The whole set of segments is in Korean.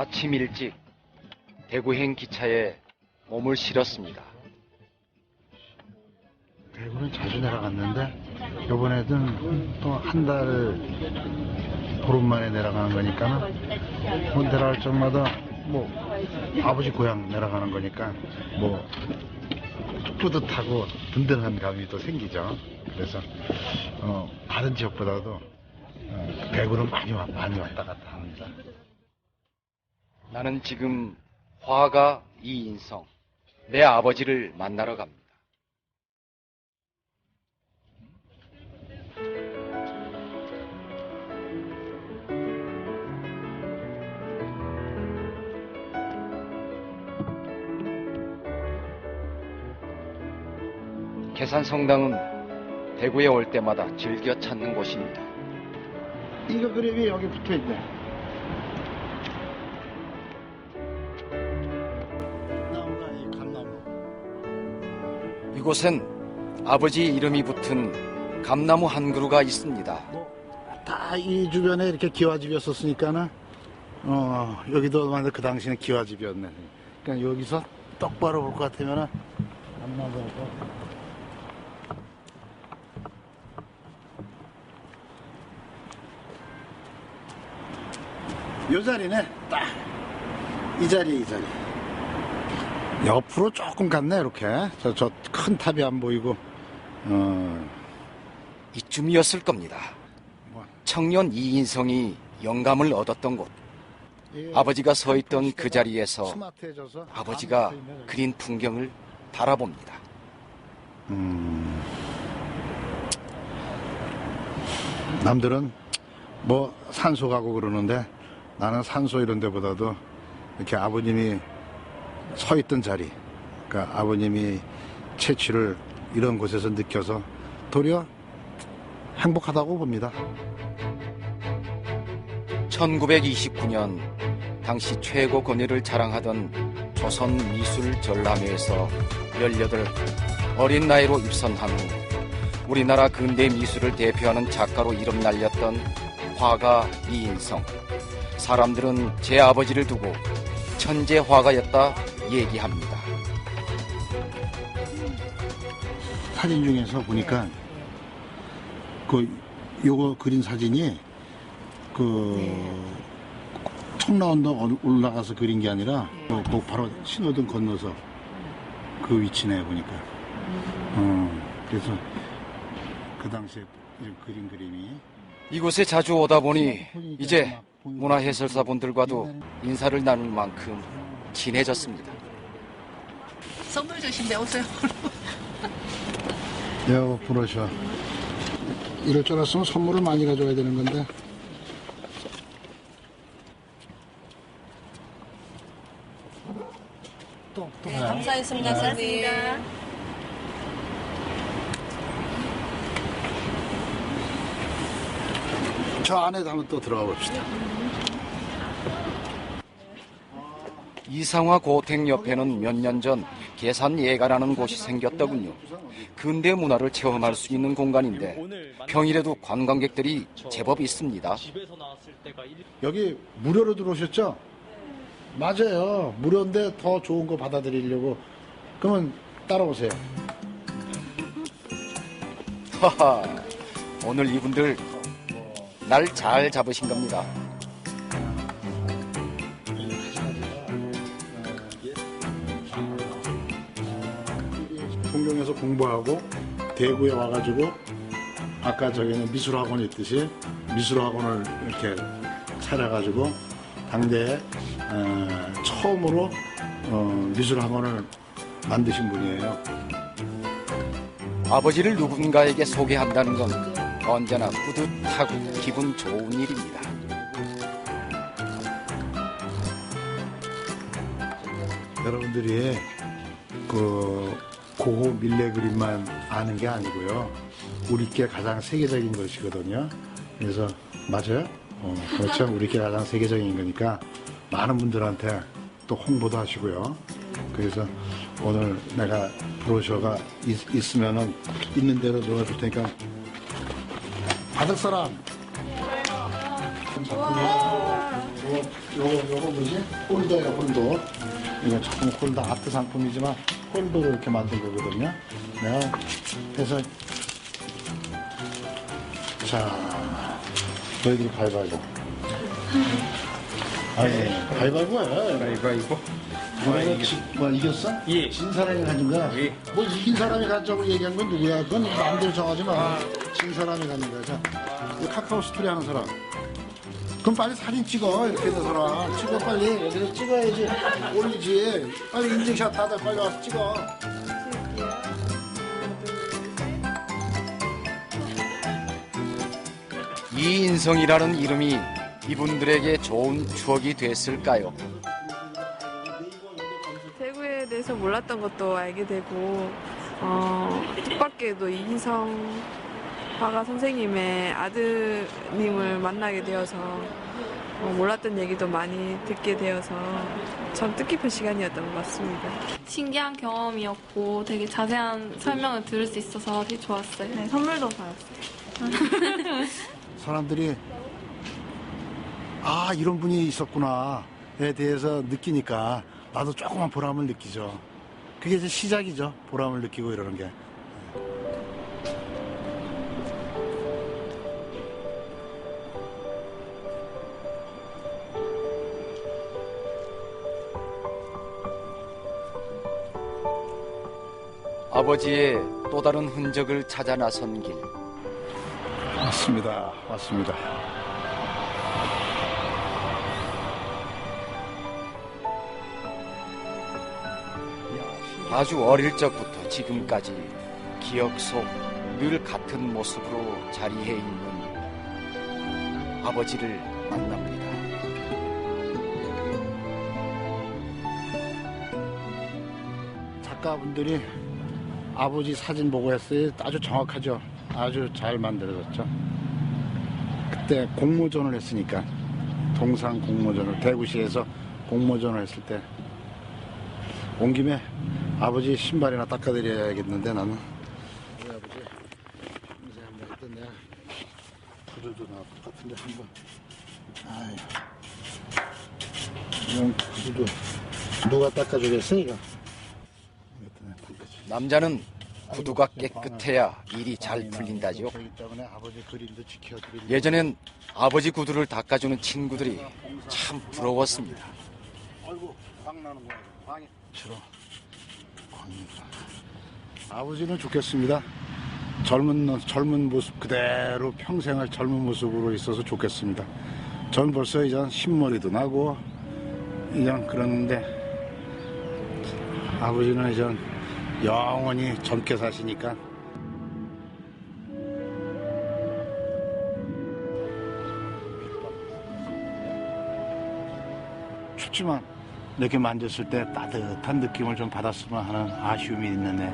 아침 일찍 대구행 기차에 몸을 실었습니다. 대구는 자주 내려갔는데 이번에는 또 한 달 보름 만에 내려가는 거니까 뭐 내려갈 적마다 뭐 아버지 고향 내려가는 거니까 뭐 뿌듯하고 든든한 감이 또 생기죠. 그래서 다른 지역보다도 대구는 많이 왔다 갔다 합니다. 나는 지금 화가 이인성, 내 아버지를 만나러 갑니다. 계산성당은 대구에 올 때마다 즐겨 찾는 곳입니다. 이거 그림이 여기 붙어 있네. 나무가 이 감나무. 이곳엔 아버지 이름이 붙은 감나무 한 그루가 있습니다. 다 이 주변에 이렇게 기와집이었었으니까는 여기도 완전 그 당시는 기와집이었네. 그러니까 여기서 똑바로 볼 것 같으면은 감나무고. 요 자리네. 딱 이 자리, 이 자리. 옆으로 조금 갔네, 이렇게. 저 큰 탑이 안 보이고. 이쯤이었을 겁니다. 청년 이인성이 영감을 얻었던 곳. 아버지가 서 있던 그 자리에서 아버지가 그린 풍경을 바라봅니다. 남들은 뭐 산소 가고 그러는데 나는 산소 이런 데보다도 이렇게 아버님이 서 있던 자리, 그러니까 아버님이 채취를 이런 곳에서 느껴서 도리어 행복하다고 봅니다. 1929년 당시 최고 권위를 자랑하던 조선미술전람회에서 18 어린 나이로 입선한 후 우리나라 근대 미술을 대표하는 작가로 이름 날렸던 화가 이인성. 사람들은 제 아버지를 두고 천재 화가였다 얘기합니다. 사진 중에서 보니까 요거 그린 사진이 청라언덕 올라가서 그린 게 아니라 그 바로 신호등 건너서 그 위치네 보니까. 그래서 그 당시에 그린 그림이 이곳에 자주 오다 보니 이제 문화해설사분들과도 인사를 나눌 만큼 친해졌습니다. 선물 주신대 오세요. 여 브로셔. 이럴 줄 알았으면 선물을 많이 가져와야 되는 건데. 또 네, 감사했습니다, 선생님. 저 안에 한번 또 들어가 봅시다. 이상화 고택 옆에는 몇 년 전 계산예가라는 곳이 생겼더군요. 근대 문화를 체험할 수 있는 공간인데 평일에도 관광객들이 제법 있습니다. 여기 무료로 들어오셨죠? 맞아요. 무료인데 더 좋은 거 받아들이려고. 그러면 따라오세요. 하하, 오늘 이분들 날 잘 잡으신 겁니다. 동경에서 공부하고 대구에 와가지고 아까 저기는 미술학원이 있듯이 미술학원을 이렇게 차려가지고 당대에 처음으로 미술학원을 만드신 분이에요. 아버지를 누군가에게 소개한다는 건 언제나 뿌듯하고 기분 좋은 일입니다. 여러분들이 고호 밀레 그림만 아는 게 아니고요. 우리께 가장 세계적인 것이거든요. 그래서 맞아요? 그렇죠. 우리께 가장 세계적인 거니까 많은 분들한테 또 홍보도 하시고요. 그래서 오늘 내가 브로셔가 있으면은 있는 대로 넣어줄 테니까 받을 사람 요거 뭐지? 홀더야, 홀더. 이거 작품 홀더, 아트 상품이지만 홀더로 이렇게 만든 거거든요. 내가 그래서 자, 너희들이 가위바위보. 아니, 가위바위보야. 가위바위보. 누가 뭐 이겼어? 예. 진 사람이 가진 거야? 예. 뭐 이긴 사람이 가자고 얘기한 건 누구야? 그건 마음대로 정하지 마. 진 사람이 가는 거야. 자, 이 카카오 스토리 하는 사람. 그럼 빨리 사진 찍어. 이렇게 된 사람. 찍어, 빨리. 여기서 찍어야지. 올리지. 빨리 인증샷 다들 빨리 와서 찍어. 이인성이라는 이름이 이분들에게 좋은 추억이 됐을까요? 대구에 대해서 몰랐던 것도 알게 되고 뜻밖에도 이인성 화가 선생님의 아드님을 만나게 되어서 몰랐던 얘기도 많이 듣게 되어서 참 뜻깊은 시간이었던 것 같습니다. 신기한 경험이었고 되게 자세한 설명을 들을 수 있어서 되게 좋았어요. 네, 선물도 받았어요. 사람들이 아, 이런 분이 있었구나에 대해서 느끼니까 나도 조그만 보람을 느끼죠. 그게 이제 시작이죠. 보람을 느끼고 이러는 게. 아버지의 또 다른 흔적을 찾아 나선 길. 맞습니다. 맞습니다. 아주 어릴 적부터 지금까지 기억 속 늘 같은 모습으로 자리해 있는 아버지를 만납니다. 작가분들이 아버지 사진 보고 했어요. 아주 정확하죠. 아주 잘 만들어졌죠. 그때 공모전을 했으니까 동상 공모전을 대구시에서 공모전을 했을 때 온 김에 아버지 신발이나 닦아드려야겠는데 나는 우리 아버지 평소에 한번 했던 내가 구두도 나올 것 같은데 한번 아유 이런 구두도 누가 닦아주겠어 이거. 남자는 구두가 깨끗해야 일이 잘 풀린다죠. 예전엔 아버지 구두를 닦아주는 친구들이 참 부러웠습니다. 아이고, 광 나는 거야. 광이. 싫어. 아버지는 좋겠습니다. 젊은 모습 그대로 평생을 젊은 모습으로 있어서 좋겠습니다. 전 벌써 이제 흰머리도 나고 이제 그러는데 아버지는 이제 영원히 젊게 사시니까. 춥지만 이렇게 만졌을 때 따뜻한 느낌을 좀 받았으면 하는 아쉬움이 있는데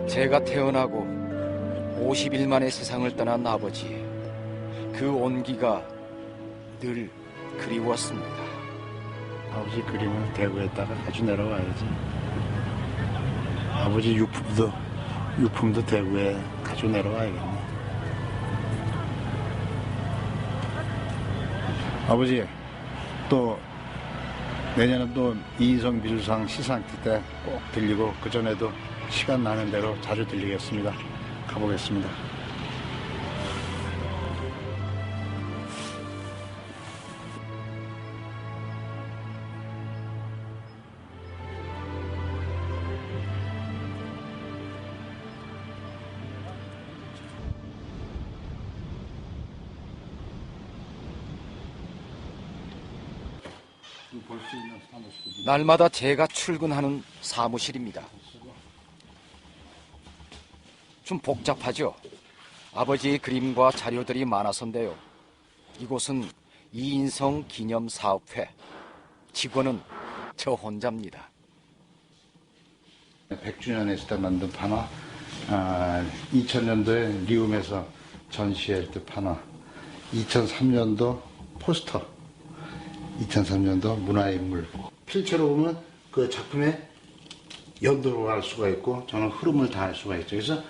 제가 태어나고 50일 만에 세상을 떠난 아버지. 그 온기가 늘 그리웠습니다. 아버지 그림을 대구에다가 가지고 내려와야지. 아버지 유품도 대구에 가지고 내려와야겠네. 아버지 또 내년은 또 이인성 미술상 시상식 때 꼭 들리고 그 전에도 시간 나는 대로 자주 들리겠습니다. 가보겠습니다. 날마다 제가 출근하는 사무실입니다. 좀 복잡하죠? 아버지의 그림과 자료들이 많아서인데요. 이곳은 이인성 기념사업회. 직원은 저 혼자입니다. 100주년 했을 때 만든 판화, 2000년도에 리움에서 전시할 때 판화, 2003년도 포스터, 2003년도 문화인물. 필체로 보면 그 작품에 연도로 할 수가 있고 저는 흐름을 다 할 수가 있죠. 그래서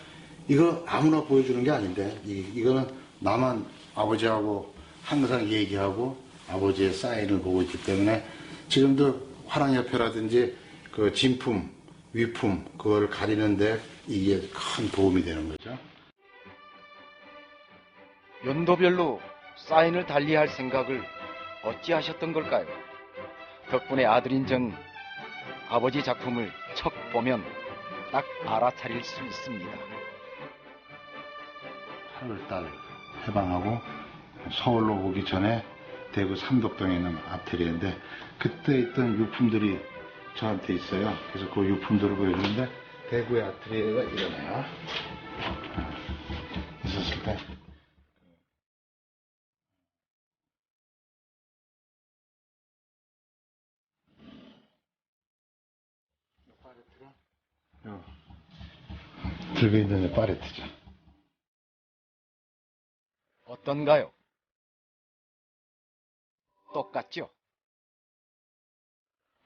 이거 아무나 보여주는 게 아닌데 이거는 나만 아버지하고 항상 얘기하고 아버지의 사인을 보고 있기 때문에 지금도 화랑협회라든지 그 진품, 위품 그걸 가리는데 이게 큰 도움이 되는 거죠. 연도별로 사인을 달리할 생각을 어찌 하셨던 걸까요? 덕분에 아들인 전 아버지 작품을 척 보면 딱 알아차릴 수 있습니다. 8월달 해방하고 서울로 오기 전에 대구 삼덕동에 있는 아트리에인데 그때 있던 유품들이 저한테 있어요. 그래서 그 유품들을 보여주는데 대구의 아트리에가 이러네요. 있었을 때 들고 있는 파레트죠. 어떤가요? 똑같죠?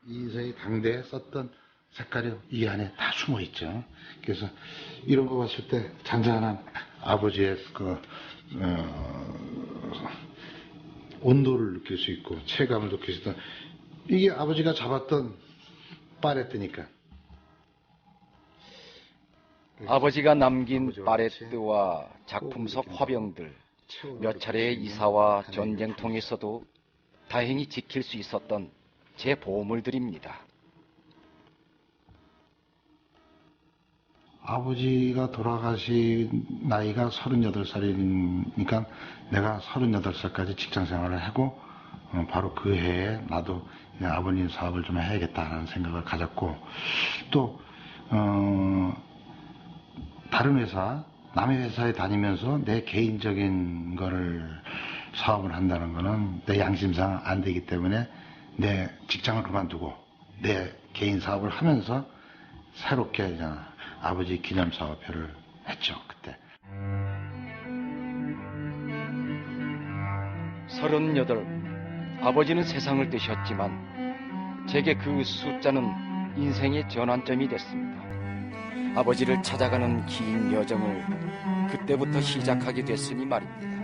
이인성이 당대에 썼던 색깔이 이 안에 다 숨어 있죠. 그래서 이런 거 봤을 때 잔잔한 아버지의 온도를 느낄 수 있고 체감을 느낄 수 있던 이게 아버지가 잡았던 파레트니까. 아버지가 남긴 파레트와 작품 속 화병들, 몇 차례의 이사와 전쟁통에서도 다행히 지킬 수 있었던 제 보물들입니다. 아버지가 돌아가신 나이가 38살이니까 내가 38살까지 직장 생활을 하고 바로 그 해에 나도 아버님 사업을 좀 해야겠다는 생각을 가졌고 또 다른 회사, 남의 회사에 다니면서 내 개인적인 거를 사업을 한다는 거는 내 양심상 안 되기 때문에 내 직장을 그만두고 내 개인 사업을 하면서 새롭게 이제 아버지 기념사업회를 했죠, 그때. 38. 아버지는 세상을 뜨셨지만 제게 그 숫자는 인생의 전환점이 됐습니다. 아버지를 찾아가는 긴 여정을 그때부터 시작하게 됐으니 말입니다.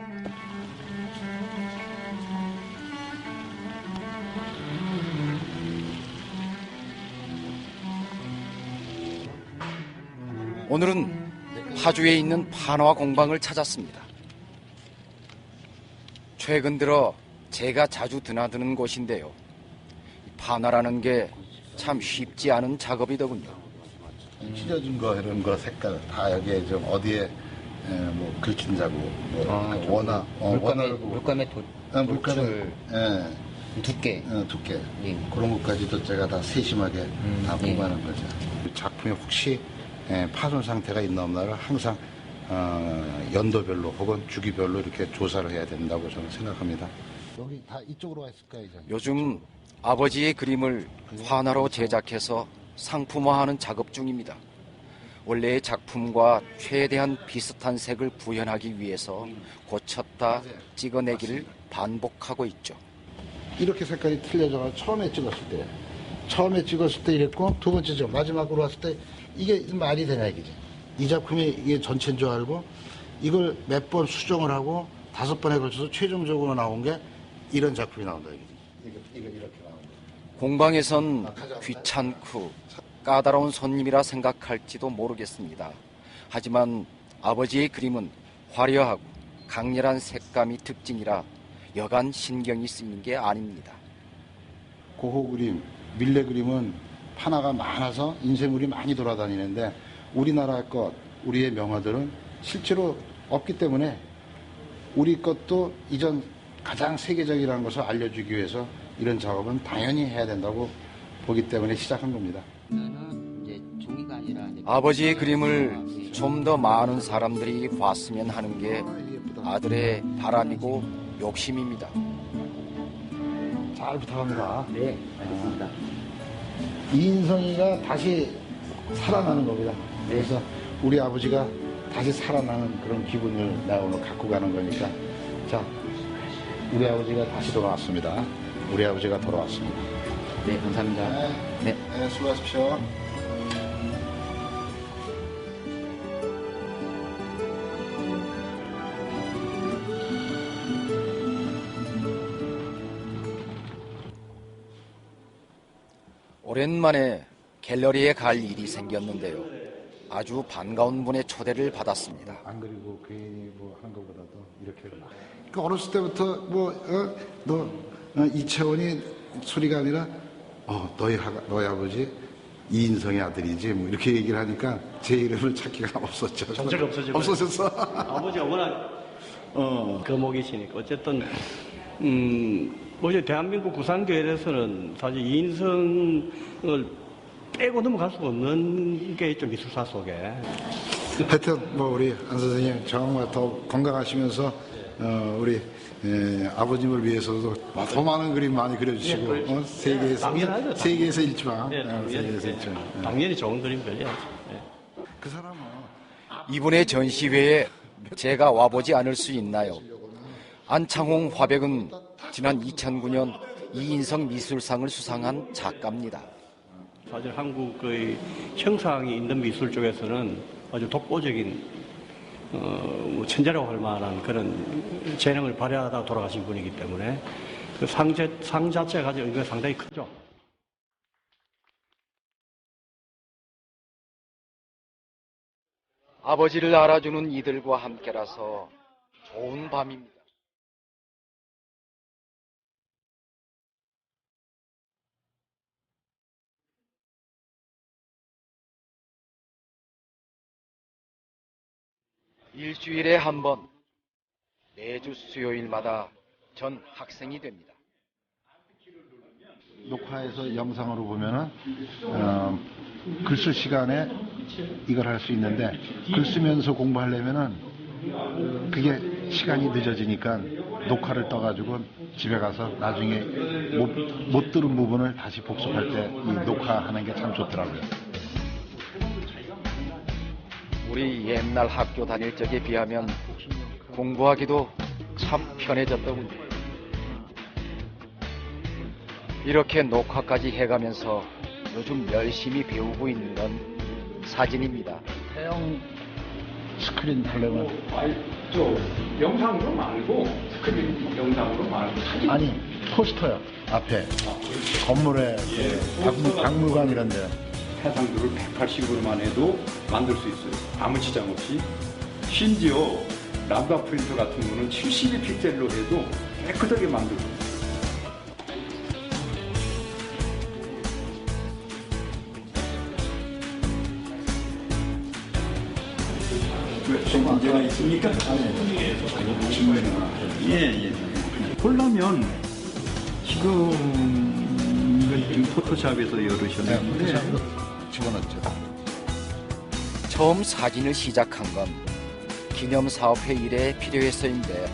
오늘은 파주에 있는 판화 공방을 찾았습니다. 최근 들어 제가 자주 드나드는 곳인데요. 판화라는 게 참 쉽지 않은 작업이더군요. 찢어진 거 이런 거 색깔 다 여기에 좀 어디에 뭐 긁힌 자국 뭐 원화 물감의 물감을 두께 두께 예. 그런 것까지도 제가 다 세심하게 다 보관한 거죠. 작품이 혹시 파손 상태가 있나 없나를 항상 연도별로 혹은 주기별로 이렇게 조사를 해야 된다고 저는 생각합니다. 여기 다 이쪽으로 와 있을까요? 이제? 요즘 아버지의 그림을 환화로 제작해서 상품화하는 작업 중입니다. 원래의 작품과 최대한 비슷한 색을 구현하기 위해서 고쳤다 찍어내기를 반복하고 있죠. 이렇게 색깔이 틀려져서 처음에 찍었을 때 이랬고 두 번째죠. 마지막으로 왔을 때 이게 말이 되냐 이거지. 이 작품이 이게 전체인 줄 알고 이걸 몇 번 수정을 하고 5번에 걸쳐서 최종적으로 나온 게 이런 작품이 나온다 이거지. 이거 이렇게 나온다. 공방에선 귀찮고 까다로운 손님이라 생각할지도 모르겠습니다. 하지만 아버지의 그림은 화려하고 강렬한 색감이 특징이라 여간 신경이 쓰이는 게 아닙니다. 고호 그림, 밀레 그림은 판화가 많아서 인쇄물이 많이 돌아다니는데 우리나라 것, 우리의 명화들은 실제로 없기 때문에 우리 것도 이전 가장 세계적이라는 것을 알려주기 위해서 이런 작업은 당연히 해야 된다고 보기 때문에 시작한 겁니다. 이제 종이가 아니라 아버지의 그림을 좀 더 많은 사람들이 봤으면 하는 게 아들의 바람이고 욕심입니다. 잘 부탁합니다. 네, 알겠습니다. 이인성이가 다시 살아나는 겁니다. 그래서 우리 아버지가 다시 살아나는 그런 기분을 나 오늘 갖고 가는 거니까 자, 우리 아버지가 다시 돌아왔습니다. 우리 아버지가 돌아왔습니다. 네, 감사합니다. 네. 수고하십시오. 오랜만에 갤러리에 갈 일이 생겼는데요. 아주 반가운 분의 초대를 받았습니다. 안 그리고 괜히 뭐 하는 것보다도 이렇게. 그러니까 어렸을 때부터 너 이채원이 소리가 아니라 너희 아버지 이인성의 아들이지 뭐 이렇게 얘기를 하니까 제 이름을 찾기가 없었죠. 전체가 없어지고 없어졌어. 아버지가 워낙 거목이시니까 어쨌든 어제 대한민국 구상교회에서는 사실 이인성을 빼고 넘어갈 수가 없는 게 있죠, 미술사 속에. 하여튼 뭐 우리 안 선생님 정말 더 건강하시면서 우리 아버님을 위해서도 더 많은 그림 많이 그려주시고 당연하죠. 세계에서 일주왕. 당연히, 세계에서 일주왕. 당연히 좋은 그림 그려야죠. 그 사람은 이분의 전시회에 제가 와보지 않을 수 있나요? 안창홍 화백은 지난 2009년 이인성 미술상을 수상한 작가입니다. 사실 한국의 형상이 있는 미술 쪽에서는 아주 독보적인 뭐 천재라고 할 만한 그런 재능을 발휘하다 돌아가신 분이기 때문에 그 상 자체가 가진 의미가 상당히 크죠. 아버지를 알아주는 이들과 함께라서 좋은 밤입니다. 일주일에 한 번, 매주 수요일마다 전 학생이 됩니다. 녹화해서 영상으로 보면은 글 쓸 시간에 이걸 할 수 있는데 글 쓰면서 공부하려면은 그게 시간이 늦어지니까 녹화를 떠가지고 집에 가서 나중에 못 들은 부분을 다시 복습할 때 이 녹화하는 게 참 좋더라고요. 우리 옛날 학교 다닐 적에 비하면 공부하기도 참 편해졌더군요. 이렇게 녹화까지 해가면서 요즘 열심히 배우고 있는 건 사진입니다. 대형 스크린 하려면 영상으로 말고 스크린 영상으로 말고 사진. 아니 포스터요 앞에 건물에 박물관 이런 데 해상도를 180으로만 해도 만들 수 있어요. 아무 지장 없이. 심지어 람다 프린터 같은 거는 72픽셀로 해도 깨끗하게 만들고 있어요. 왜 문제가 있습니까? 예. 보려면 지금 이건 포토샵에서 열으셨는데 집어넣죠. 처음 사진을 시작한 건 기념사업회 일에 필요해서인데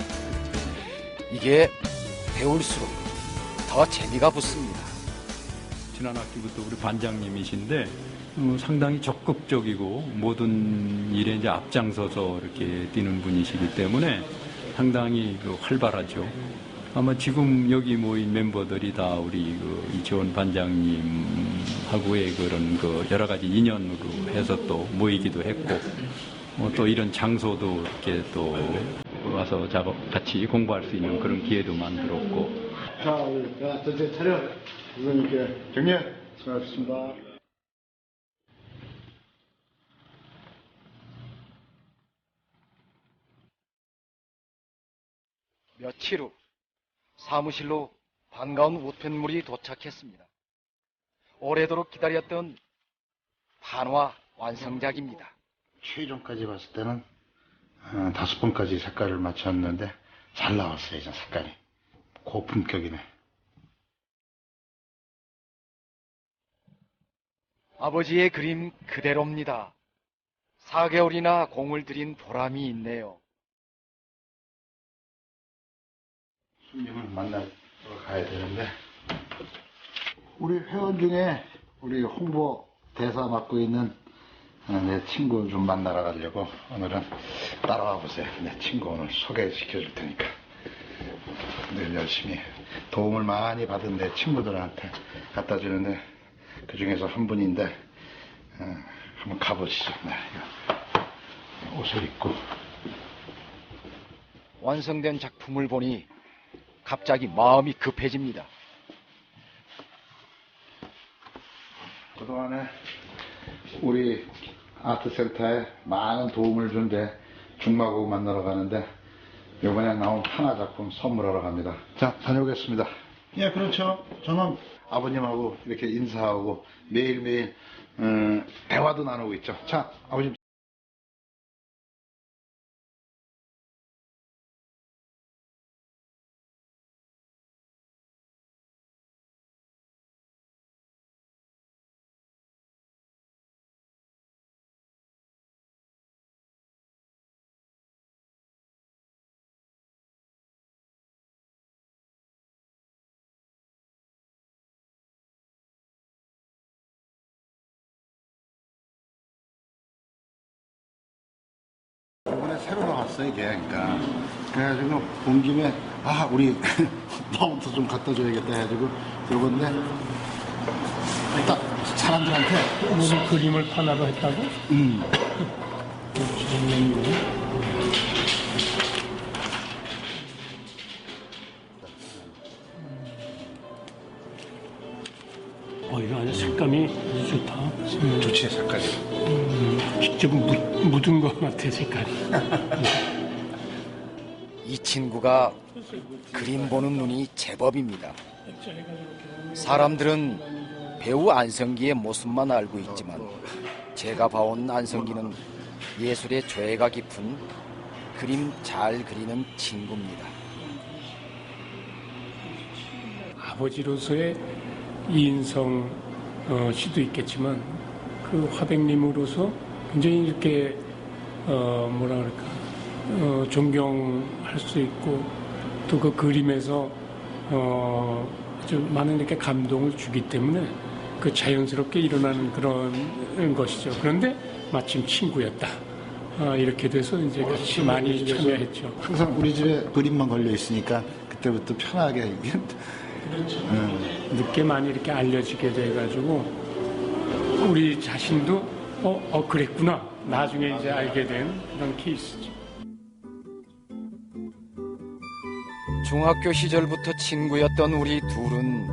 이게 배울수록 더 재미가 붙습니다. 지난 학기부터 우리 반장님이신데 상당히 적극적이고 모든 일에 이제 앞장서서 이렇게 뛰는 분이시기 때문에 상당히 활발하죠. 아마 지금 여기 모인 멤버들이 다 우리 이채원 반장님하고의 그런 여러 가지 인연으로 해서 또 모이기도 했고, 또 이런 장소도 이렇게 또 와서 같이 공부할 수 있는 그런 기회도 만들었고. 자, 전체 차렷. 선생님께 경례. 수고하셨습니다. 며칠 후 사무실로 반가운 우편물이 도착했습니다. 오래도록 기다렸던 판화 완성작입니다. 최종까지 봤을 때는 5번까지 색깔을 맞췄는데 잘 나왔어요. 이제 색깔이 고품격이네. 아버지의 그림 그대로입니다. 4개월이나 공을 들인 보람이 있네요. 손님을 만나러 가야 되는데 우리 회원 중에 우리 홍보 대사 맡고 있는 내 친구 좀 만나러 가려고 오늘은 따라와 보세요. 내 친구 오늘 소개시켜 줄 테니까 늘 열심히 도움을 많이 받은 내 친구들한테 갖다 주는데 그 중에서 한 분인데 한번 가보시죠. 네, 옷을 입고 완성된 작품을 보니 갑자기 마음이 급해집니다. 그동안에 우리 아트센터에 많은 도움을 준 데 중마고 만나러 가는데 이번에 나온 하나 작품 선물하러 갑니다. 자, 다녀오겠습니다. 예, 그렇죠. 저는 아버님하고 이렇게 인사하고 매일매일 대화도 나누고 있죠. 자, 아버님. 이번에 새로 나왔어요, 이게. 그러니까. 그래가지고, 본 김에, 우리, 너부터 좀 갖다 줘야겠다 해가지고, 요건데, 딱, 사람들한테. 무슨 그림을 하나로 했다고? 이거 아주 색감이 아주 좋다. 좋지, 색깔이. 직접 묻은 것 같아, 색깔이. 이 친구가 그림 보는 눈이 제법입니다. 사람들은 배우 안성기의 모습만 알고 있지만 제가 봐온 안성기는 예술의 죄가 깊은 그림 잘 그리는 친구입니다. 아버지로서의 이인성 씨도 있겠지만 그 화백님으로서 굉장히 이렇게 뭐라 그럴까 존경할 수 있고 또 그 그림에서 아주 많은 이렇게 감동을 주기 때문에 그 자연스럽게 일어나는 그런 것이죠. 그런데 마침 친구였다. 이렇게 돼서 이제 같이 많이 참여했죠. 항상 우리 집에 그림만 걸려 있으니까 그때부터 편하게. 그렇죠. 늦게 많이 이렇게 알려지게 돼가지고 우리 자신도 그랬구나 나중에 이제 알게 된 그런 케이스죠. 중학교 시절부터 친구였던 우리 둘은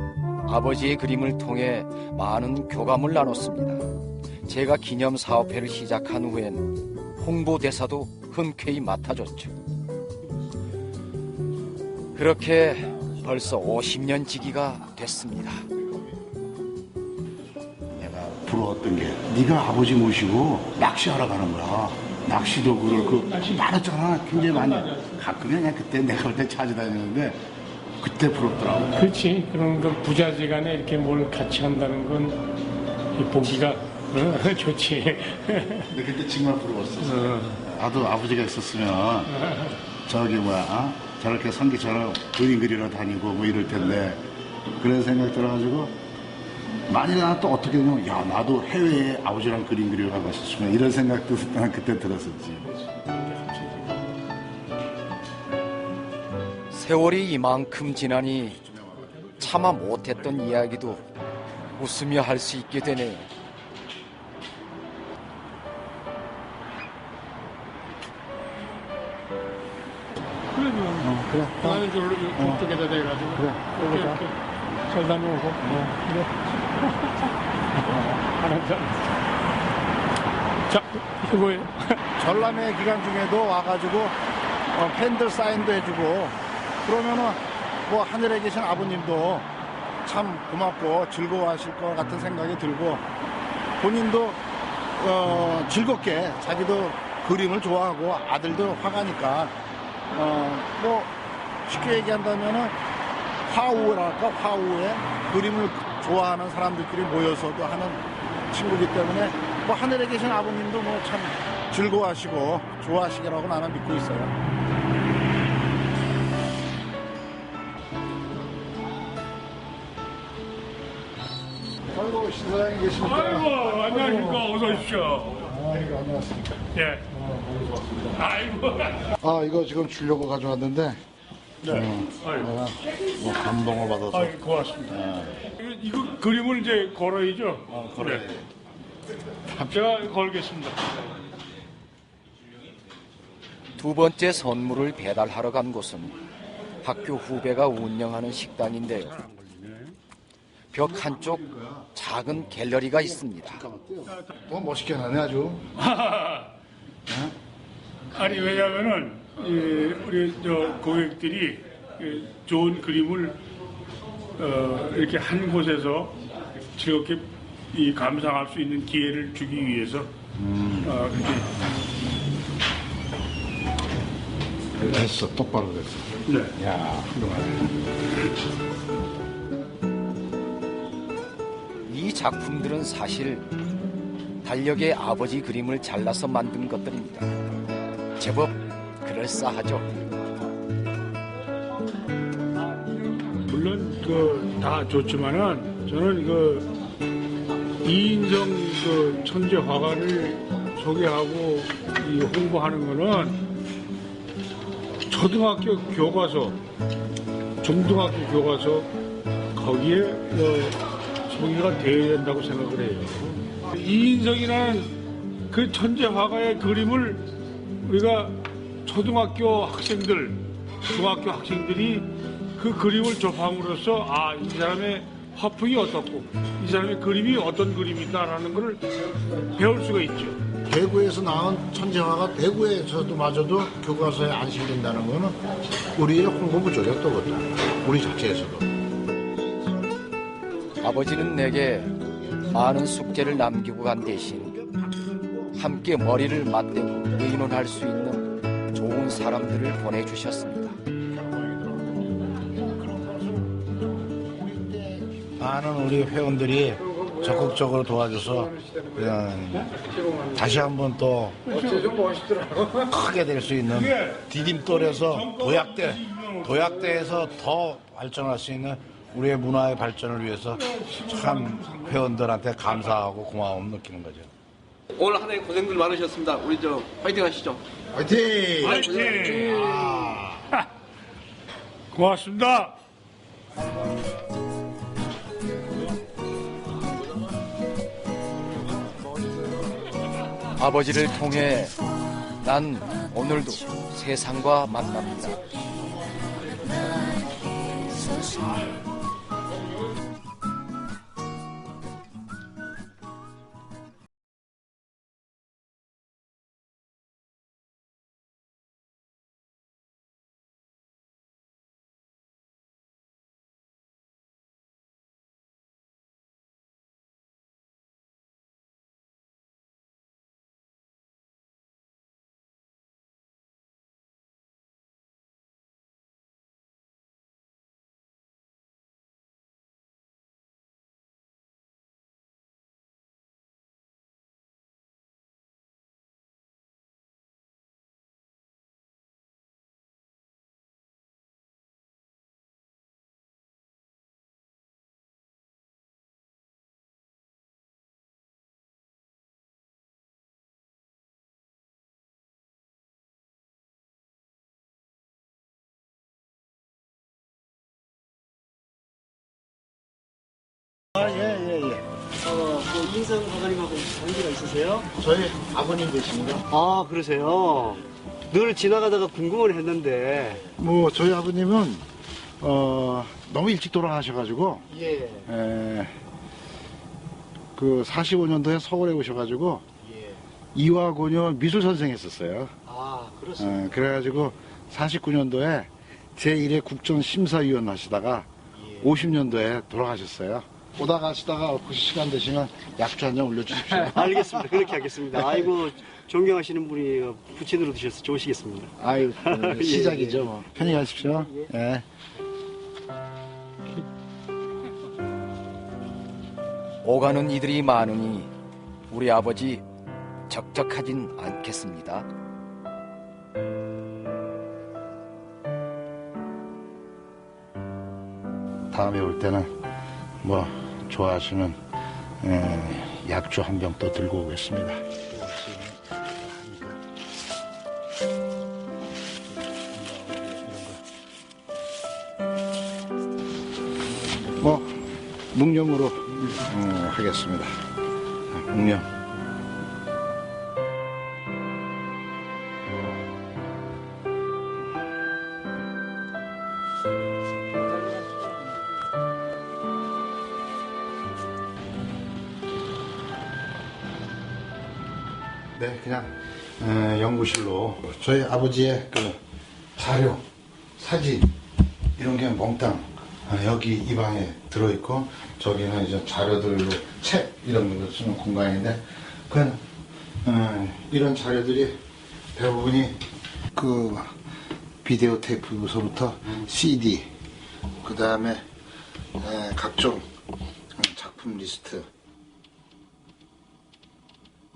아버지의 그림을 통해 많은 교감을 나눴습니다. 제가 기념사업회를 시작한 후엔 홍보대사도 흔쾌히 맡아줬죠. 그렇게 벌써 50년 지기가 됐습니다. 내가 부러웠던 게 네가 아버지 모시고 낚시하러 가는 거야. 낚시도 많았잖아. 굉장히 많이. 가끔은 그냥 그때 내가 볼 때 찾아다녔는데 그때 부럽더라고. 그렇지. 그런 건 부자지간에 이렇게 뭘 같이 한다는 건 보기가 좋지. 근데 그때 정말 부러웠어. 나도 아버지가 있었으면 저렇게 성기처럼 그림 그리러 다니고 뭐 이럴 텐데 그런 생각 들어가지고 만일 나 또 어떻게 되냐면 나도 해외에 아버지랑 그림 그리러 가고 싶으면 이런 생각도 난 그때 들었었지. 세월이 이만큼 지나니 차마 못했던 이야기도 웃으며 할 수 있게 되네요. 그래. 나는 저쪽에다 대가지고. 그래. 이렇게 잘 다녀오고. 그래. 자, 이거예요. 전람회 기간 중에도 와가지고 팬들 사인도 해주고 그러면은 뭐 하늘에 계신 아버님도 참 고맙고 즐거워하실 것 같은 생각이 들고 본인도 즐겁게 자기도 그림을 좋아하고 아들도 화가니까 뭐 쉽게 얘기한다면은 화우랄까 화우에 그림을 좋아하는 사람들끼리 모여서도 하는 친구이기 때문에 뭐 하늘에 계신 아버님도 뭐 참 즐거워하시고 좋아하시기라고 나는 믿고 있어요. 아이고 신사장님 계십니까? 아이고 안녕하십니까. 어서 오십시오. 아이고 안녕하십니까. 예. 아이고. 이거 지금 주려고 가져왔는데 내가 뭐 감동을 받아서. 고맙습니다. 이거 그림을 이제 걸어야죠. 그래. 제가 걸겠습니다. 두 번째 선물을 배달하러 간 곳은 학교 후배가 운영하는 식당인데요. 벽 한쪽 작은 갤러리가 있습니다. 멋있게 나네 아주. 아니 왜냐면은 우리 고객들이 좋은 그림을 이렇게 한 곳에서 즐겁게 감상할 수 있는 기회를 주기 위해서 그렇게 됐어, 똑바로 됐어. 네. 야, 훌륭하네. 이 작품들은 사실 달력의 아버지 그림을 잘라서 만든 것들입니다. 제법 그럴싸하죠. 물론 다 좋지만은 저는 이인성 천재 화가를 소개하고 홍보하는 거는 초등학교 교과서, 중등학교 교과서 거기에 소개가 되어야 된다고 생각을 해요. 이인성이라는 그 천재 화가의 그림을 우리가 초등학교 학생들, 중학교 학생들이 그 그림을 접함으로써 이 사람의 화풍이 어떻고 이 사람의 그림이 어떤 그림이다라는 걸 배울 수가 있죠. 대구에서 나온 천재화가 대구에서도 마저도 교과서에 안 실린다는 거는 우리의 홍보 부족이야 또 그것도. 우리 자체에서도. 아버지는 내게 많은 숙제를 남기고 간 대신 함께 머리를 맞대고 의논할 수 있는 좋은 사람들을 보내주셨습니다. 많은 우리 회원들이 적극적으로 도와줘서 다시 한번 또 크게 될 수 있는 디딤돌에서 도약대에서 더 발전할 수 있는 우리의 문화의 발전을 위해서 참 회원들한테 감사하고 고마움 느끼는 거죠. 오늘 한 해 고생들 많으셨습니다. 우리 화이팅 하시죠. 화이팅! 화이팅! 고맙습니다. 아버지를 통해 난 오늘도 세상과 만납니다. 이인성 화가님하고 관계가 있으세요? 저희 아버님 되십니다. 아, 그러세요? 늘 지나가다가 궁금은 했는데. 저희 아버님은 너무 일찍 돌아가셔가지고 예. 그 45년도에 서울에 오셔가지고 예. 이화고녀 미술 선생했었어요. 아, 그렇습니다. 그래가지고 49년도에 제1회 국정심사위원 하시다가 50년도에 돌아가셨어요. 오다 가시다가 혹시 시간 되시면 약주 한 잔 올려주십시오. 알겠습니다. 그렇게 하겠습니다. 아이고, 존경하시는 분이 부친으로 드셔서 좋으시겠습니다. 아유, 예, 시작이죠. 뭐. 편히 가십시오. 예. 오가는 이들이 많으니 우리 아버지 적적하진 않겠습니다. 다음에 올 때는 좋아하시는 약주 한 병 또 들고 오겠습니다. 묵념으로 하겠습니다. 묵념. 네, 그냥 연구실로 저희 아버지의 그 자료, 사진 이런 게 몽땅 여기 이 방에 들어있고 저기는 이제 자료들로 책 이런 것들 쓰는 공간인데 그 이런 자료들이 대부분이 그 비디오 테이프서부터 CD 그 다음에 각종 작품 리스트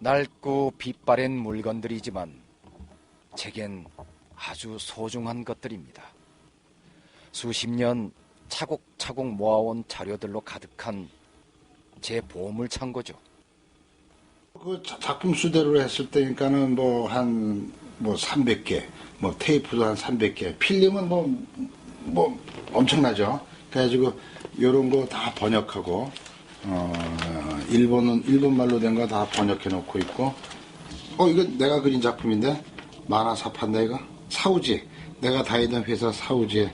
낡고 빛바랜 물건들이지만 제겐 아주 소중한 것들입니다. 수십 년 차곡차곡 모아온 자료들로 가득한 제 보물 창고죠. 그 작품 수대로 했을 때니까는 뭐 한 300개, 뭐 테이프도 한 300개, 필름은 뭐 엄청나죠. 그래가지고 요런 거 다 번역하고 일본말로 된 거 다 번역해 놓고 있고 이거 내가 그린 작품인데 만화 사파인데 이거 사우지 내가 다니던 회사 사우지에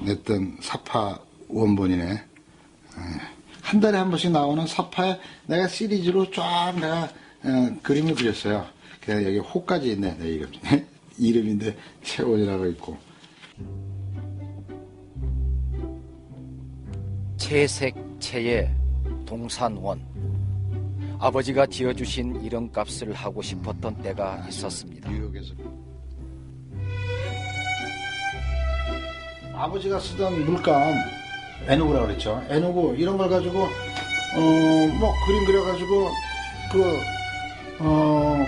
냈던 사파 원본이네. 한 달에 한 번씩 나오는 사파에 내가 시리즈로 쫙 내가 그림을 그렸어요. 그래서 여기 호까지 있네 내 이름. 이름인데 채원이라고 있고. 채색 채의 동산원. 아버지가 지어주신 이름값을 하고 싶었던 때가 있었습니다. 뉴욕에서. 아버지가 쓰던 물감 애누구라고 그랬죠. 애누구 이런 걸 가지고 뭐 그림 그려가지고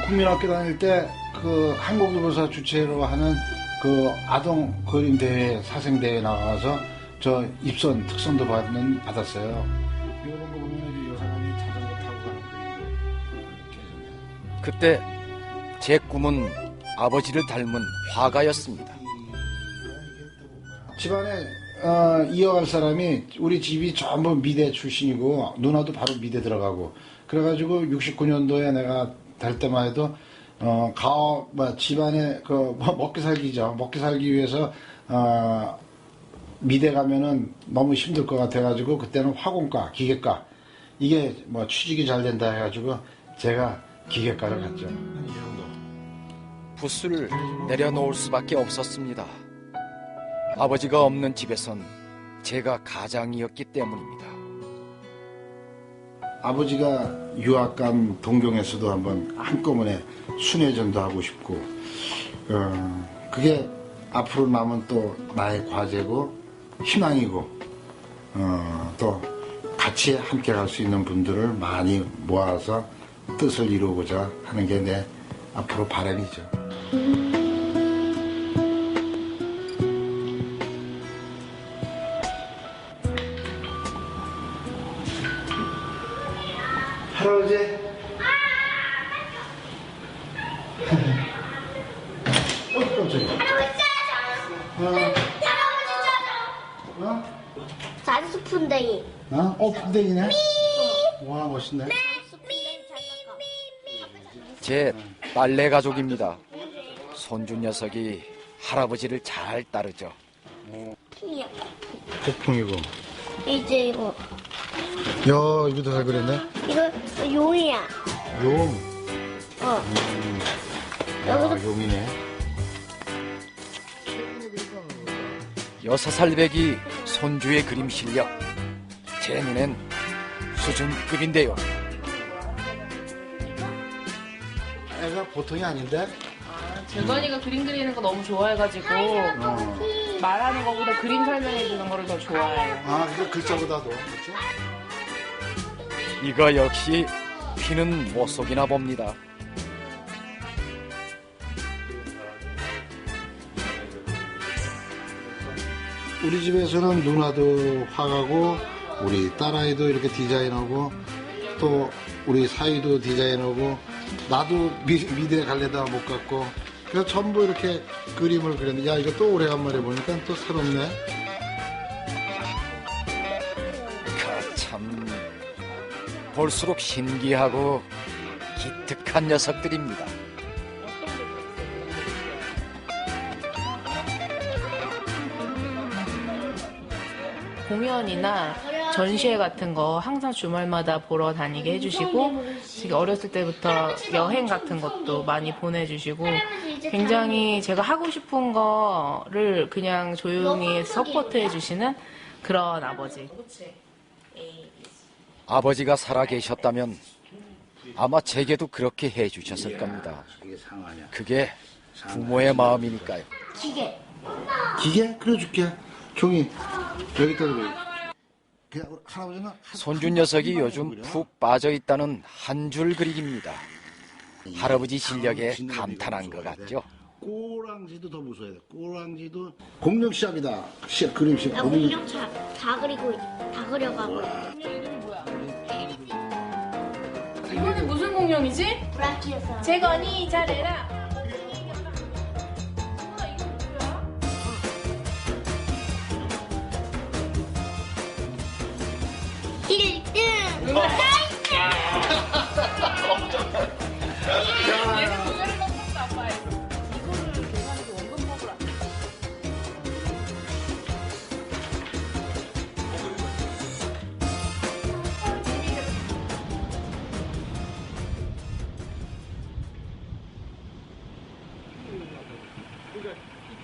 국민학교 다닐 때 그 한국일보사 주최로 하는 그 아동 그림 대회 사생 대회 나가서 저 입선 특선도 받았어요. 이런 거 보면 이 사람이 자전거 타고 가는 그림도 이렇게. 그때 제 꿈은 아버지를 닮은 화가였습니다. 집안에 이어갈 사람이 우리 집이 전부 미대 출신이고 누나도 바로 미대 들어가고 그래가지고 69년도에 내가 될 때만 해도 집안에 먹기 살기죠. 먹기 살기 위해서 미대 가면은 너무 힘들 것 같아가지고 그때는 화공과 기계과 이게 뭐 취직이 잘 된다 해가지고 제가 기계과를 갔죠. 붓을 내려놓을 수밖에 없었습니다. 아버지가 없는 집에선 제가 가장이었기 때문입니다. 아버지가 유학 간 동경에서도 한번 한꺼번에 순회전도 하고 싶고 그게 앞으로 남은 또 나의 과제고 희망이고 또 같이 함께 갈 수 있는 분들을 많이 모아서 뜻을 이루고자 하는 게 내 앞으로 바람이죠. 할아버지. 깜짝이야. 산수 푼댕이. 푼댕이네. 와, 멋있네. 제 딸내 가족입니다. 손주 녀석이 할아버지를 잘 따르죠. 풍이야. 폭풍이고. 이제 이거. 야, 이것도 잘 그렸네. 이거 용이야. 용. 여기서 용이네. 6살 배기 손주의 그림 실력. 제 눈엔 수준급인데요. 애가 보통이 아닌데? 재건이가 그림 그리는 거 너무 좋아해가지고 말하는 거보다 그림 설명해주는 거를 더 좋아해요. 그러니까 글자보다도 그렇지? 이거 역시 피는 못 속이나 봅니다. 우리 집에서는 누나도 화가고 우리 딸아이도 이렇게 디자인하고 또 우리 사위도 디자인하고 나도 미대 갈래다 못 갔고 그래서 전부 이렇게 그림을 그렸는데 야 이거 또 오래간만에 보니까 또 새롭네. 참 볼수록 신기하고 기특한 녀석들입니다. 공연이나 전시회 같은 거 항상 주말마다 보러 다니게 해주시고, 되게 어렸을 때부터 여행 같은 것도 많이 보내주시고, 굉장히 제가 하고 싶은 거를 그냥 조용히 서포트 해주시는 그런 아버지. 아버지가 살아 계셨다면 아마 제게도 그렇게 해주셨을 겁니다. 그게 부모의 마음이니까요. 기계. 기계? 그래 줄게. 종이 여기다 그래. 그냥 할아버지는 손주 녀석이 요즘 푹 빠져있다는 한 줄 그리기입니다. 할아버지 실력에 감탄한 것 같죠? 꼬랑지도 더 무서워야 돼. 꼬랑지도 공룡 시합이다. 시합 그림 시합. 나 공룡 다 그리고 다 그려가고. 이거는 무슨 공룡이지? 브라키오사. 재건이 잘해라.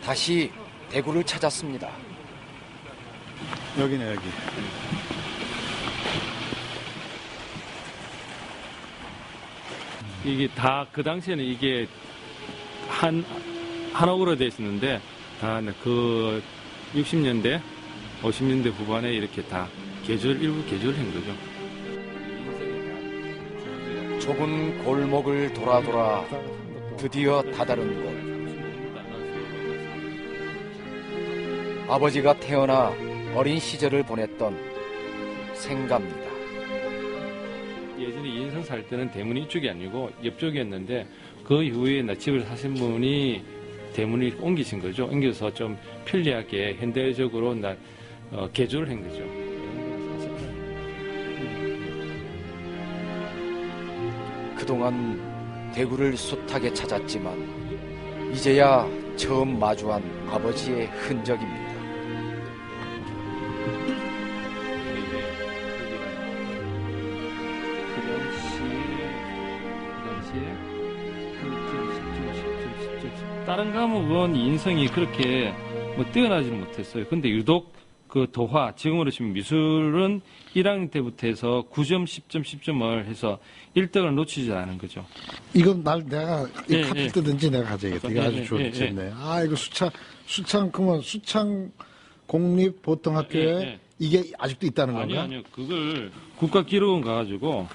다시 대구를 찾았습니다. 여기네 여기. 이게 다 그 당시에는 이게 한옥으로 되어 있었는데 다 그 60년대, 50년대 후반에 이렇게 다 일부 개조한 거죠. 좁은 골목을 돌아 드디어 다다른 곳. 아버지가 태어나 어린 시절을 보냈던 생가입니다. 예전에 인성 살 때는 대문이 이쪽이 아니고 옆쪽이었는데 그 이후에 나 집을 사신 분이 대문을 옮기신 거죠. 옮겨서 좀 편리하게 현대적으로 개조를 한 거죠. 그동안 대구를 숱하게 찾았지만 이제야 처음 마주한 아버지의 흔적입니다. 다른 과목은 인성이 그렇게 뛰어나지는 못했어요. 근데 유독 그 도화, 지금으로 치면 미술은 1학년 때부터 해서 9점, 10점, 10점을 해서 1등을 놓치지 않은 거죠. 이건 내가 이 카피 예. 뜨든지 내가 가져야겠다. 이거 아주 좋네. 아, 이거 수창 공립보통학교에 이게 아직도 있다는 건가? 아니요. 그걸 국가기록원 가가지고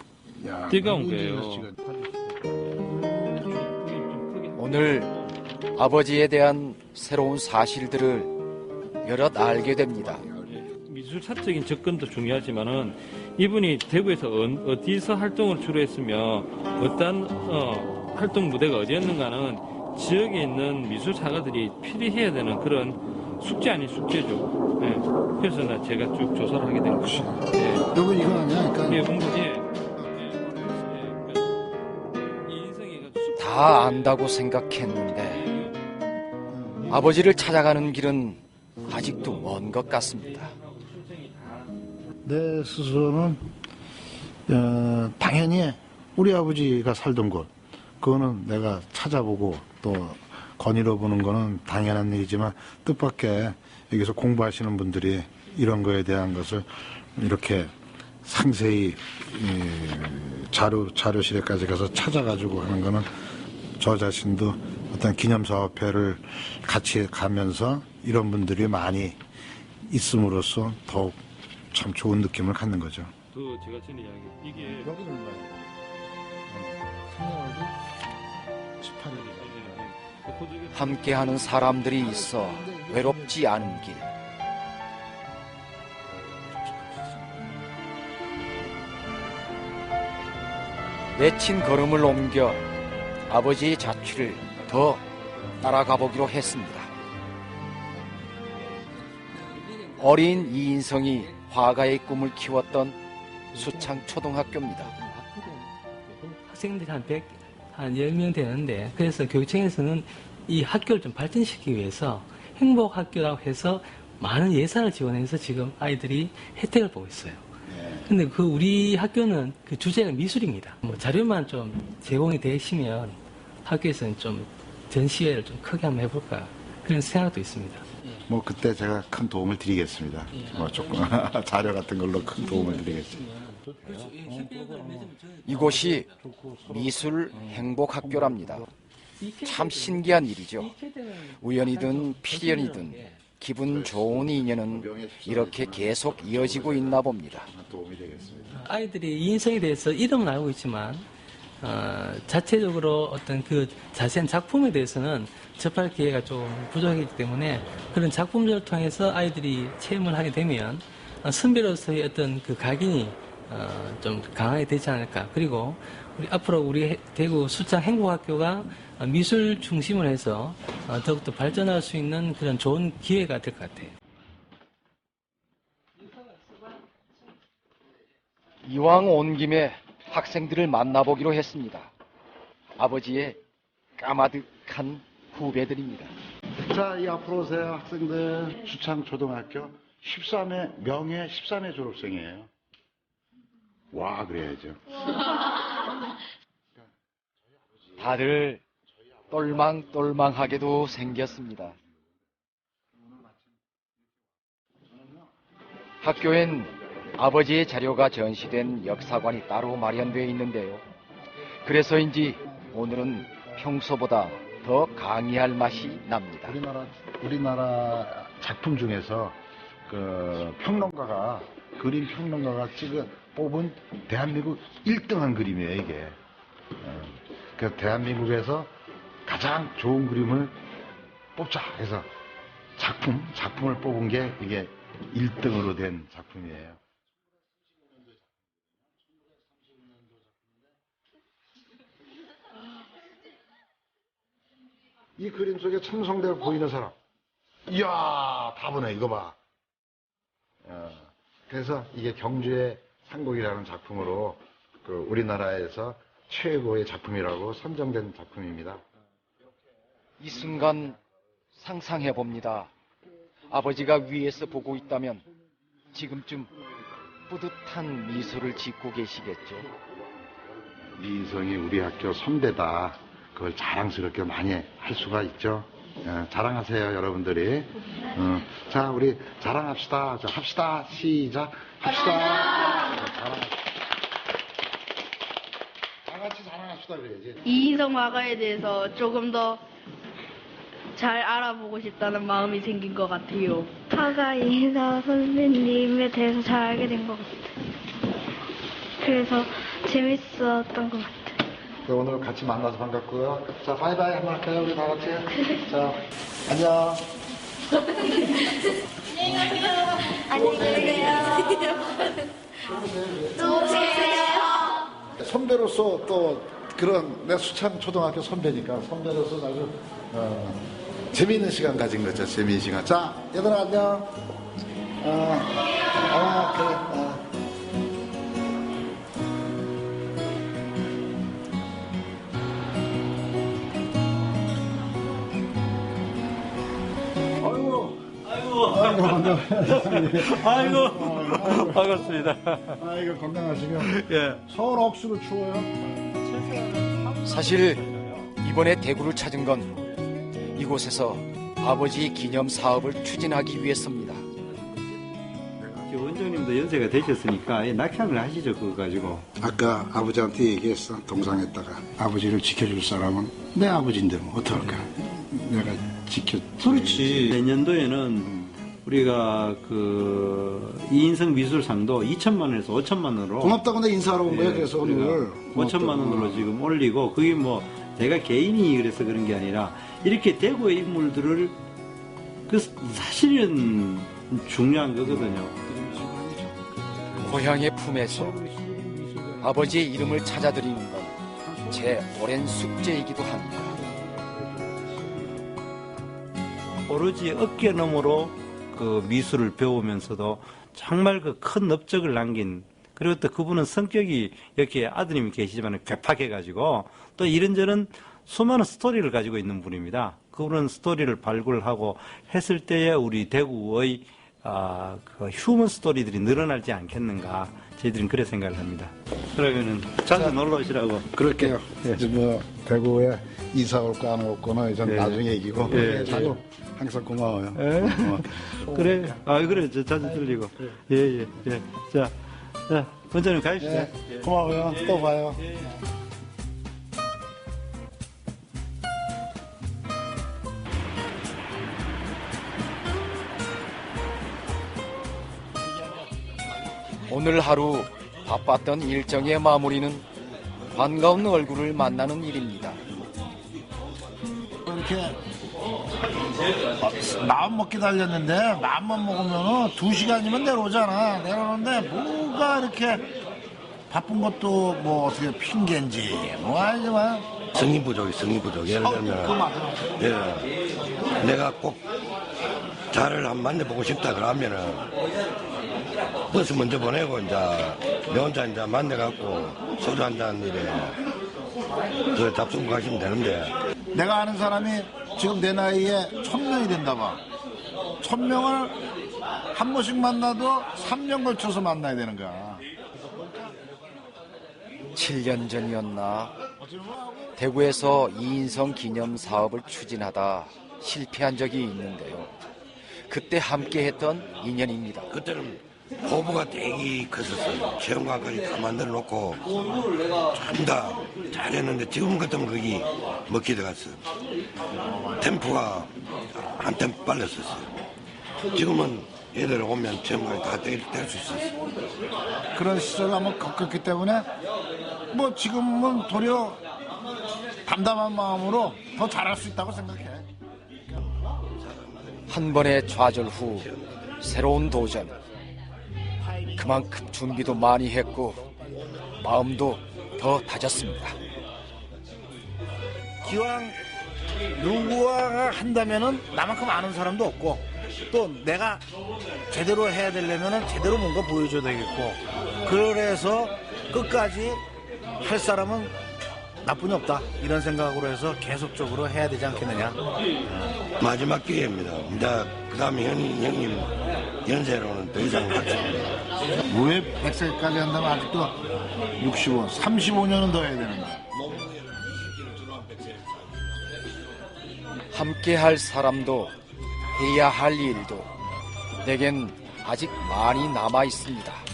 떼가온 거예요. 오늘 아버지에 대한 새로운 사실들을 여럿 알게 됩니다. 미술사적인 접근도 중요하지만은 이분이 대구에서 어디서 활동을 주로 했으며 어떤 활동 무대가 어디였는가는 지역에 있는 미술사가들이 필히 해야 되는 그런 숙제 아닌 숙제죠. 네. 그래서 제가 쭉 조사를 하게 된 거죠. 네. 요거 이거 아니야? 그러니까 다 안다고 생각했는데 아버지를 찾아가는 길은 아직도 먼 것 같습니다. 내 스스로는 당연히 우리 아버지가 살던 곳 그거는 내가 찾아보고 또 거닐어 보는 거는 당연한 일이지만 뜻밖의 여기서 공부하시는 분들이 이런 거에 대한 것을 이렇게 상세히 자료실에까지 가서 찾아가지고 하는 거는 저 자신도 어떤 기념사업회를 같이 가면서 이런 분들이 많이 있음으로써 더욱 참 좋은 느낌을 갖는 거죠. 그 제가 전에 이야기 이게 여기는 뭐예요? 생년월일 18일이요. 함께하는 사람들이 있어 외롭지 않은 길. 내친 걸음을 옮겨 아버지의 자취를 더 따라가 보기로 했습니다. 어린 이인성이 화가의 꿈을 키웠던 수창초등학교입니다. 학생들이 한 10명 되는데, 그래서 교육청에서는 이 학교를 좀 발전시키기 위해서 행복학교라고 해서 많은 예산을 지원해서 지금 아이들이 혜택을 보고 있어요. 근데 그 우리 학교는 그 주제가 미술입니다. 뭐 자료만 좀 제공이 되시면 학교에서는 좀 전시회를 좀 크게 한번 해볼까 그런 생각도 있습니다. 뭐 그때 제가 큰 도움을 드리겠습니다. 뭐 조금 자료 같은 걸로 큰 도움을 드리겠습니다. 이곳이 미술 행복학교랍니다. 참 신기한 일이죠. 우연이든 필연이든 기분 좋은 인연은 이렇게 계속 이어지고 있나 봅니다. 아이들이 이 인성에 대해서 이름은 알고 있지만 자체적으로 어떤 그 자세한 작품에 대해서는 접할 기회가 좀 부족하기 때문에 그런 작품들을 통해서 아이들이 체험을 하게 되면 선배로서의 어떤 그 각인이 좀 강하게 되지 않을까. 그리고 앞으로 우리 대구 수창 행복학교가 미술 중심을 해서 더욱더 발전할 수 있는 그런 좋은 기회가 될 것 같아요. 이왕 온 김에 학생들을 만나보기로 했습니다. 아버지의 까마득한 후배들입니다. 자, 이 앞으로 오세요, 학생들. 수창초등학교 13회, 명예 13회 졸업생이에요. 와, 그래야죠. 다들 똘망똘망하게도 생겼습니다. 학교엔 아버지의 자료가 전시된 역사관이 따로 마련되어 있는데요. 그래서인지 오늘은 평소보다 더 강의할 맛이 납니다. 우리나라 작품 중에서 그 평론가가, 그림 평론가가 뽑은 대한민국 1등한 그림이에요, 이게. 그 대한민국에서 가장 좋은 그림을 뽑자 해서 작품을 뽑은 게 이게 1등으로 된 작품이에요. 이 그림 속에 첨성대가 보이는 사람. 이야, 다 보네, 이거 봐. 그래서 이게 경주의 상곡이라는 작품으로 그 우리나라에서 최고의 작품이라고 선정된 작품입니다. 이 순간 상상해 봅니다. 아버지가 위에서 보고 있다면 지금쯤 뿌듯한 미소를 짓고 계시겠죠. 이인성이 우리 학교 선배다. 그걸 자랑스럽게 많이 할 수가 있죠. 자랑하세요, 여러분들이. 자, 우리 자랑합시다. 자, 합시다. 시작. 합시다. 다 같이 자랑합시다 그래야지. 이인성 화가에 대해서 조금 더 잘 알아보고 싶다는 마음이 생긴 것 같아요. 화가 이인성 선생님에 대해서 잘 알게 된 것 같아요. 그래서 재밌었던 것 같아요. 오늘 같이 만나서 반갑고요. 자, 바이바이 한번 할까요, 우리 다 같이? 자, 안녕. 안녕히 계세요. 또 오세요. 선배로서 또 그런 내 수창 초등학교 선배니까 선배로서 아주 재미있는 시간 가진 거죠. 재미있는 시간. 자, 얘들아 안녕. 그래. 아이고, 반갑습니다. 아이고, 건강하시고. 예. 서울 억수로 추워요. 사실 이번에 대구를 찾은 건 이곳에서 아버지 기념 사업을 추진하기 위해서입니다. 원장님도 연세가 되셨으니까 낙향을 하시죠, 그거 가지고. 아까 아버지한테 얘기했어. 동상에다가 아버지를 지켜줄 사람은 내 아버지인데 뭐 어떡할까. 내가 그렇지. 내년도에는 우리가 그 이인성 미술상도 2천만 원에서 5천만 원으로 고맙다고 내가 인사하러 온 거야. 그래서 오늘 5천만 원으로 지금 올리고, 그게 뭐 제가 개인이 그래서 그런 게 아니라 이렇게 대구의 인물들을 그 사실은 중요한 거거든요. 고향의 품에서 아버지의 이름을 찾아드리는 건 제 오랜 숙제이기도 합니다. 오로지 어깨너머로 그 미술을 배우면서도 정말 그 큰 업적을 남긴, 그리고 또 그분은 성격이 이렇게 아드님이 계시지만 괴팍해가지고 또 이런저런 수많은 스토리를 가지고 있는 분입니다. 그런 스토리를 발굴하고 했을 때에 우리 대구의 그 휴먼 스토리들이 늘어나지 않겠는가 저희들은 그래 생각을 합니다. 그러면은 자주 놀러 오시라고. 그럴게요. 뭐 대구에 이사 올까 안 올거나 이전 나중에 얘기고. 자주 항상 고마워요. 그래. 그래. 저 자주 들리고. 예. 자, 원장님 가십시다. 고마워요. 또 봐요. 오늘 하루 바빴던 일정의 마무리는 반가운 얼굴을 만나는 일입니다. 이렇게 마음 먹기 달렸는데 마음만 먹으면 2시간이면 내려오잖아. 내려오는데 뭐가 이렇게 바쁜 것도 뭐 어떻게 핑계인지 뭐 알지만 성의 부족. 예를 들면 내가 꼭 자를 한 만나보고 싶다 그러면은 버스 먼저 보내고 이제 내 혼자 이제 만나갖고 소주 한잔 이래 그 잡수고 가시면 되는데 내가 아는 사람이 지금 내 나이에 1000명이 된다 봐. 1000명을 한 번씩 만나도 3년 걸쳐서 만나야 되는 거야. 7년 전이었나 대구에서 이인성 기념 사업을 추진하다 실패한 적이 있는데요. 그때 함께했던 인연입니다. 그때는 호부가 되게 컸었어요. 체험관까지 다 만들어 놓고 좀 다 잘했는데 지금 같으면 거기 먹기 들어갔어. 템포가 한 템포 빨랐었어요. 지금은 애들 오면 체험관이 다 될 수 있었어. 그런 시절을 한번 겪었기 때문에 뭐 지금은 도리어 담담한 마음으로 더 잘할 수 있다고 생각해. 한 번의 좌절 후 새로운 도전. 그만큼 준비도 많이 했고 마음도 더 다졌습니다. 기왕 누구와 한다면은 나만큼 아는 사람도 없고 또 내가 제대로 해야 되려면은 제대로 뭔가 보여줘야 되겠고 그래서 끝까지 할 사람은 나뿐이 없다 이런 생각으로 해서 계속적으로 해야 되지 않겠느냐. 마지막 기회입니다. 이제 그 다음에 형님 연세로는 더 이상 같이 왜 100세까지 한다면 아직도 65, 35년은 더 해야 되는 거야. 함께 할 사람도 해야 할 일도 내겐 아직 많이 남아 있습니다.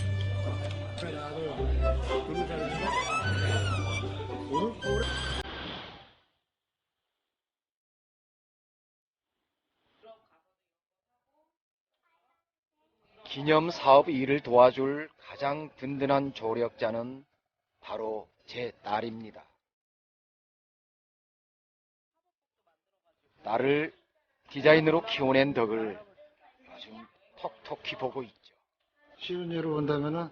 기념 사업 일을 도와줄 가장 든든한 조력자는 바로 제 딸입니다. 딸을 디자인으로 키워낸 덕을 요즘 톡톡히 보고 있죠. 쉬운 예로 본다면은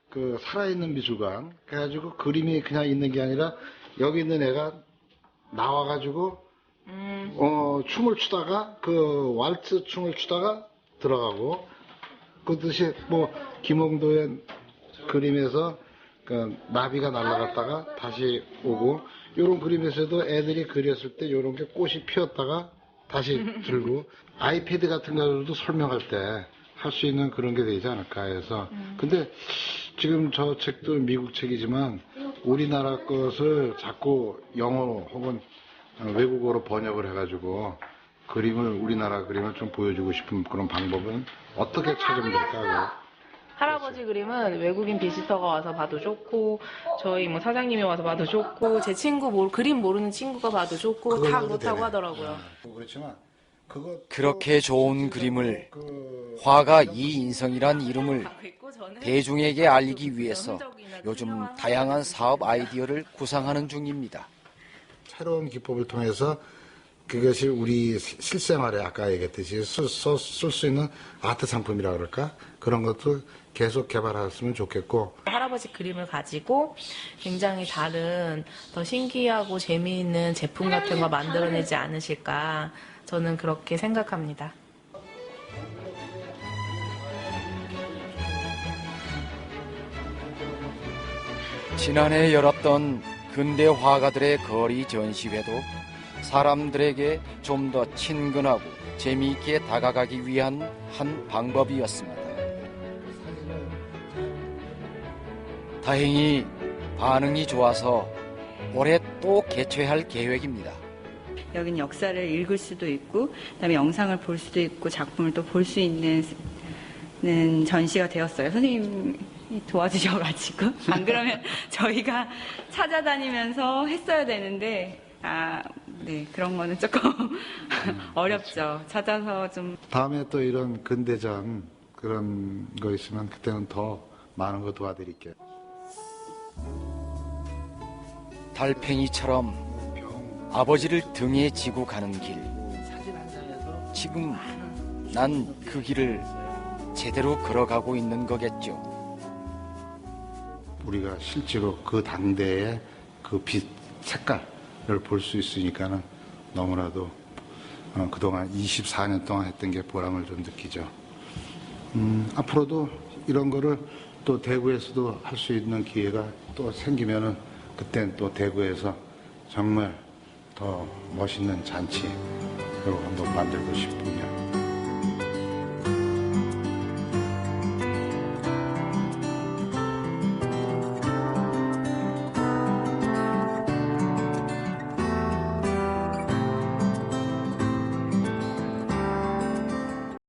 그 살아있는 미술관 그래가지고 그림이 그냥 있는 게 아니라 여기 있는 애가 나와가지고 춤을 추다가 그 왈츠 춤을 추다가 들어가고 그듯이 뭐 김홍도의 그림에서 그 나비가 날아갔다가 다시 오고 요런 그림에서도 애들이 그렸을 때 요런 게 꽃이 피었다가 다시 들고 아이패드 같은 거로도 설명할 때 할 수 있는 그런 게 되지 않을까 해서 근데 지금 저 책도 미국 책이지만 우리나라 것을 자꾸 영어 혹은 외국어로 번역을 해가지고 그림을 우리나라 그림을 좀 보여주고 싶은 그런 방법은 어떻게 찾으면 될까? 할아버지 그림은 외국인 비지터가 와서 봐도 좋고 저희 뭐 사장님이 와서 봐도 좋고 제 친구 그림 모르는 친구가 봐도 좋고 다 그렇다고 하더라고요. 그렇지만 그렇게 좋은 그림을 화가 이인성이란 이름을 대중에게 알리기 위해서 요즘 다양한 사업 아이디어를 구상하는 중입니다. 새로운 기법을 통해서 그것이 우리 실생활에 아까 얘기했듯이 쓸 수 있는 아트 상품이라 그럴까? 그런 것도 계속 개발했으면 좋겠고 할아버지 그림을 가지고 굉장히 다른 더 신기하고 재미있는 제품 같은 거 만들어내지 않으실까 저는 그렇게 생각합니다. 지난해 열었던 근대 화가들의 거리 전시회도 사람들에게 좀 더 친근하고 재미있게 다가가기 위한 한 방법이었습니다. 다행히 반응이 좋아서 올해 또 개최할 계획입니다. 여긴 역사를 읽을 수도 있고 그다음에 영상을 볼 수도 있고 작품을 또 볼 수 있는 전시가 되었어요. 선생님이 도와주셔가지고 안 그러면 저희가 찾아다니면서 했어야 되는데 네, 그런 거는 조금 어렵죠. 찾아서 좀. 다음에 또 이런 근대전 그런 거 있으면 그때는 더 많은 거 도와드릴게요. 달팽이처럼 아버지를 등에 지고 가는 길. 지금 난 그 길을 제대로 걸어가고 있는 거겠죠. 우리가 실제로 그 당대의 그 빛, 색깔을 볼 수 있으니까는 너무나도 그동안 24년 동안 했던 게 보람을 좀 느끼죠. 앞으로도 이런 거를 또 대구에서도 할 수 있는 기회가 또 생기면은 그땐 또 대구에서 정말 더 멋있는 잔치로 한번 만들고 싶군요.